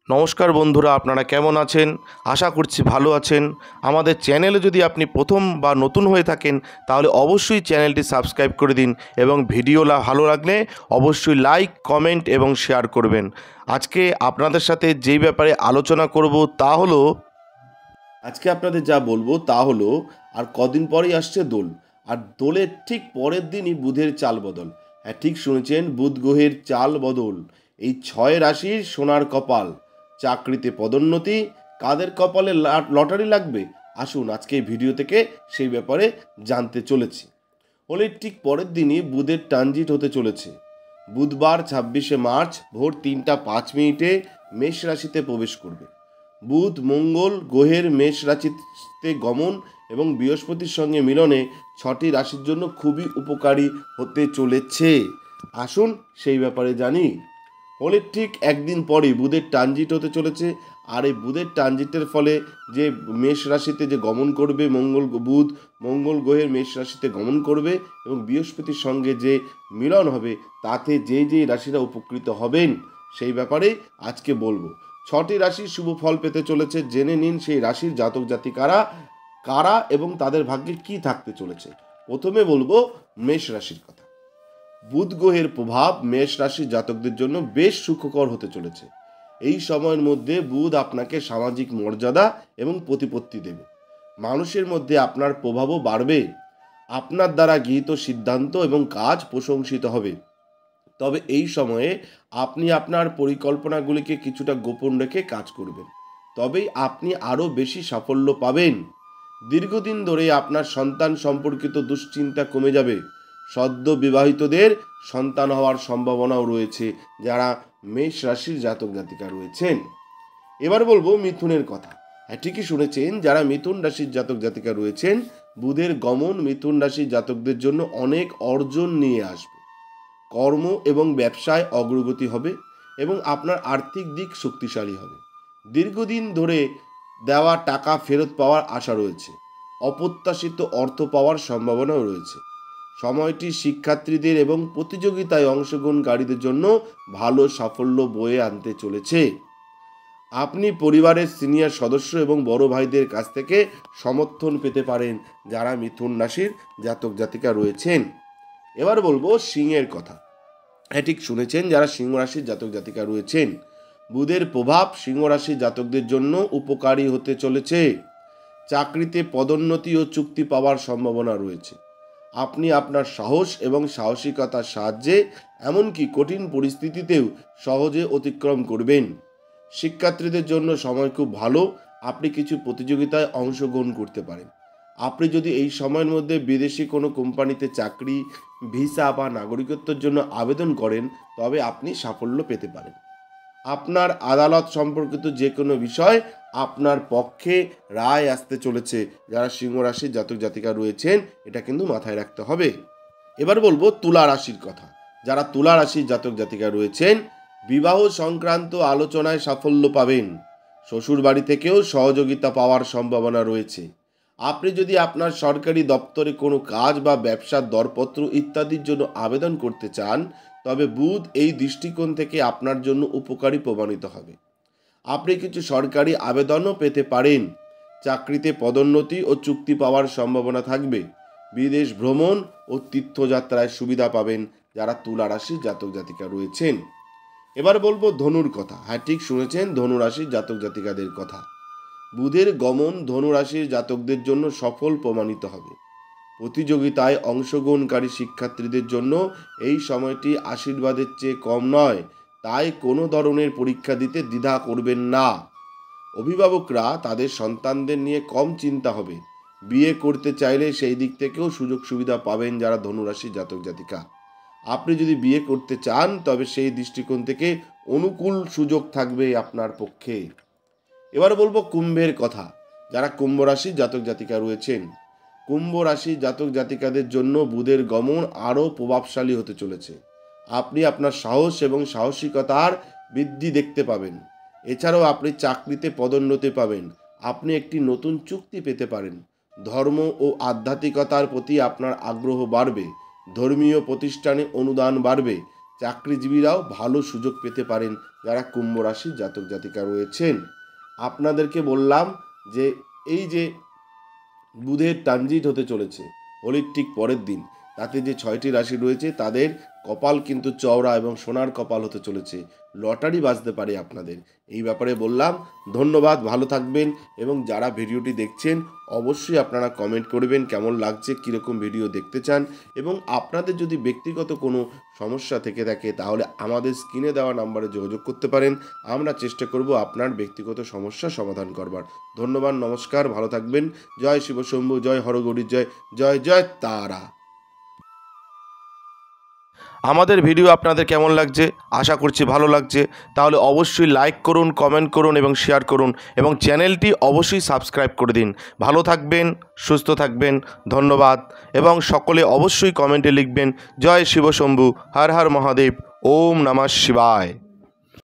নমস্কার বন্ধুরা, আপনারা কেমন আছেন? আশা করছি ভালো আছেন। আমাদের চ্যানেলে যদি আপনি প্রথম বা নতুন হয়ে থাকেন তাহলে অবশ্যই চ্যানেলটি সাবস্ক্রাইব করে দিন এবং ভিডিও ভালো লাগলে অবশ্যই লাইক, কমেন্ট এবং শেয়ার করবেন। আজকে আপনাদের সাথে যেই ব্যাপারে আলোচনা করব তা হলো আজকে আপনাদের যা বলবো তা হলো আর কদিন পরেই আসছে দোল, আর দোলের ঠিক পরের দিনই বুধের চাল বদল। হ্যাঁ, ঠিক শুনেছেন, বুধ গ্রহের চাল বদল। এই 6 রাশির সোনার কপাল, চাকরিতে পদোন্নতি, কাদের কপালে লটারি লাগবে, আসুন আজকে এই ভিডিও থেকে সেই ব্যাপারে জানতে চলেছি। হোলির ঠিক পরের দিনই বুধের ট্রানজিট হতে চলেছে। বুধবার 26শে মার্চ ভোর 3টা 5 মিনিটে মেষ রাশিতে প্রবেশ করবে। বুধ মঙ্গল গ্রহের মেষ রাশিতে গমন এবং বৃহস্পতির সঙ্গে মিলনে 6টি রাশির জন্য খুবই উপকারী হতে চলেছে। আসুন সেই ব্যাপারে জানি। হোলির ঠিক একদিন পরেই বুধের ট্রানজিট হতে চলেছে, আর এই বুধের ট্রানজিটের ফলে যে মেষ রাশিতে যে গমন করবে বুধ মঙ্গল গ্রহের মেষ রাশিতে গমন করবে এবং বৃহস্পতির সঙ্গে যে মিলন হবে তাতে যেই রাশিরা উপকৃত হবেন সেই ব্যাপারে আজকে বলবো। 6টি রাশির শুভ ফল পেতে চলেছে, জেনে নিন সেই রাশির জাতক জাতিকারা কারা এবং তাদের ভাগ্যে কি থাকতে চলেছে। প্রথমে বলবো মেষ রাশির কথা। বুধ গ্রহের প্রভাব মেষ রাশির জাতকদের জন্য বেশ সুখকর হতে চলেছে। এই সময়ের মধ্যে বুধ আপনাকে সামাজিক মর্যাদা এবং প্রতিপত্তি দেবে। মানুষের মধ্যে আপনার প্রভাবও বাড়বে। আপনার দ্বারা গৃহীত সিদ্ধান্ত এবং কাজ প্রশংসিত হবে। তবে এই সময়ে আপনি আপনার পরিকল্পনাগুলিকে কিছুটা গোপন রেখে কাজ করবেন, তবেই আপনি আরও বেশি সাফল্য পাবেন। দীর্ঘদিন ধরে আপনার সন্তান সম্পর্কিত দুশ্চিন্তা কমে যাবে। সদ্য বিবাহিতদের সন্তান হওয়ার সম্ভাবনাও রয়েছে যারা মেষ রাশির জাতক জাতিকা রয়েছেন। এবার বলবো মিথুনের কথা। হ্যাঁ, ঠিকই শুনেছেন, যারা মিথুন রাশির জাতক জাতিকা রয়েছেন বুধের গমন মিথুন রাশির জাতকদের জন্য অনেক অর্জন নিয়ে আসবে। কর্ম এবং ব্যবসায় অগ্রগতি হবে এবং আপনার আর্থিক দিক শক্তিশালী হবে। দীর্ঘদিন ধরে দেওয়া টাকা ফেরত পাওয়ার আশা রয়েছে। অপ্রত্যাশিত অর্থ পাওয়ার সম্ভাবনাও রয়েছে। সময়টি শিক্ষার্থীদের এবং প্রতিযোগিতায় অংশগ্রহণকারীদের জন্য ভালো সাফল্য বয়ে আনতে চলেছে। আপনি পরিবারের সিনিয়র সদস্য এবং বড় ভাইদের কাছ থেকে সমর্থন পেতে পারেন যারা মিথুন রাশির জাতক জাতিকা রয়েছেন। এবার বলবো সিংহের কথা। হ্যাঁ, ঠিক শুনেছেন, যারা সিংহ রাশির জাতক জাতিকা রয়েছেন বুধের প্রভাব সিংহ রাশির জাতকদের জন্য উপকারী হতে চলেছে। চাকরিতে পদোন্নতি ও চুক্তি পাওয়ার সম্ভাবনা রয়েছে। আপনি আপনার সাহস এবং সাহসিকতার সাহায্যে এমনকি কঠিন পরিস্থিতিতেও সহজে অতিক্রম করবেন। শিক্ষার্থীদের জন্য সময় খুব ভালো। আপনি কিছু প্রতিযোগিতায় অংশগ্রহণ করতে পারেন। আপনি যদি এই সময়ের মধ্যে বিদেশি কোনো কোম্পানিতে চাকরি, ভিসা বা নাগরিকত্বের জন্য আবেদন করেন তবে আপনি সাফল্য পেতে পারেন। আপনার আদালত সম্পর্কিত যে কোনো বিষয় আপনার পক্ষে রায় আসতে চলেছে। যারা সিংহ রাশির জাতক জাতিকা রয়েছেন এটা কিন্তু মাথায় রাখতে হবে। এবার বলবো তুলা রাশির কথা। যারা তুলা রাশির জাতক জাতিকা রয়েছেন বিবাহ সংক্রান্ত আলোচনায় সাফল্য পাবেন। শ্বশুর বাড়ি থেকেও সহযোগিতা পাওয়ার সম্ভাবনা রয়েছে। আপনি যদি আপনার সরকারি দপ্তরে কোনো কাজ বা ব্যবসার দরপত্র ইত্যাদির জন্য আবেদন করতে চান তবে বুধ এই দৃষ্টিকোণ থেকে আপনার জন্য উপকারী প্রমাণিত হবে। আপনি কিছু সরকারি আবেদনও পেতে পারেন। চাকরিতে পদোন্নতি ও চুক্তি পাওয়ার সম্ভাবনা থাকবে। বিদেশ ভ্রমণ ও তীর্থযাত্রায় সুবিধা পাবেন যারা তুলা রাশির জাতক জাতিকা রয়েছেন। এবার বলবো ধনুর কথা। হ্যাঁ, ঠিক শুনেছেন, ধনু রাশির জাতক জাতিকাদের কথা। বুধের গমন ধনু রাশির জাতকদের জন্য সফল প্রমাণিত হবে। প্রতিযোগিতায় অংশগ্রহণকারী শিক্ষার্থীদের জন্য এই সময়টি আশীর্বাদের চেয়ে কম নয়, তাই কোনো ধরনের পরীক্ষা দিতে দ্বিধা করবেন না। অভিভাবকরা তাদের সন্তানদের নিয়ে কম চিন্তা হবে। বিয়ে করতে চাইলে সেই দিক থেকেও সুযোগ সুবিধা পাবেন যারা ধনুরাশির জাতক জাতিকা। আপনি যদি বিয়ে করতে চান তবে সেই দৃষ্টিকোণ থেকে অনুকূল সুযোগ থাকবে আপনার পক্ষে। এবার বলবো কুম্ভের কথা। যারা কুম্ভ রাশির জাতক জাতিকা রয়েছেন কুম্ভ রাশির জাতক জাতিকাদের জন্য বুধের গমন আরও প্রভাবশালী হতে চলেছে। আপনি আপনার সাহস এবং সাহসিকতার বৃদ্ধি দেখতে পাবেন। এছাড়াও আপনি চাকরিতে পদোন্নতি পাবেন। আপনি একটি নতুন চুক্তি পেতে পারেন। ধর্ম ও আধ্যাত্মিকতার প্রতি আপনার আগ্রহ বাড়বে। ধর্মীয় প্রতিষ্ঠানে অনুদান বাড়বে। চাকরিজীবীরাও ভালো সুযোগ পেতে পারেন যারা কুম্ভ রাশির জাতক জাতিকা রয়েছেন। আপনাদেরকে বললাম যে এই যে বুধের ট্রানজিট হতে চলেছে হোলির ঠিক পরের দিন, তাতে যে 6টি রাশি রয়েছে তাদের কপাল কিন্তু চওড়া এবং সোনার কপাল হতে চলেছে, লটারি বাজতে পারে আপনাদের। এই ব্যাপারে বললাম। ধন্যবাদ, ভালো থাকবেন। এবং যারা ভিডিওটি দেখছেন অবশ্যই আপনারা কমেন্ট করবেন কেমন লাগছে, কীরকম ভিডিও দেখতে চান, এবং আপনাদের যদি ব্যক্তিগত কোনো সমস্যা থেকে থাকে তাহলে আমাদের স্ক্রিনে দেওয়া নাম্বারে যোগাযোগ করতে পারেন। আমরা চেষ্টা করব আপনার ব্যক্তিগত সমস্যা সমাধান করবার। ধন্যবাদ, নমস্কার, ভালো থাকবেন। জয় শিব শম্ভু, জয় হরগৌরী, জয় জয় জয় তারা। আমাদের ভিডিও আপনাদের কেমন লাগছে? আশা করছি ভালো লাগছে। তাহলে অবশ্যই লাইক করুন, কমেন্ট করুন এবং শেয়ার করুন, এবং চ্যানেলটি অবশ্যই সাবস্ক্রাইব করে দিন। ভালো থাকবেন, সুস্থ থাকবেন, ধন্যবাদ। এবং সকলে অবশ্যই কমেন্টে লিখবেন জয় শিব শম্ভু, হর হর মহাদেব, ওম নমঃ শিবায়।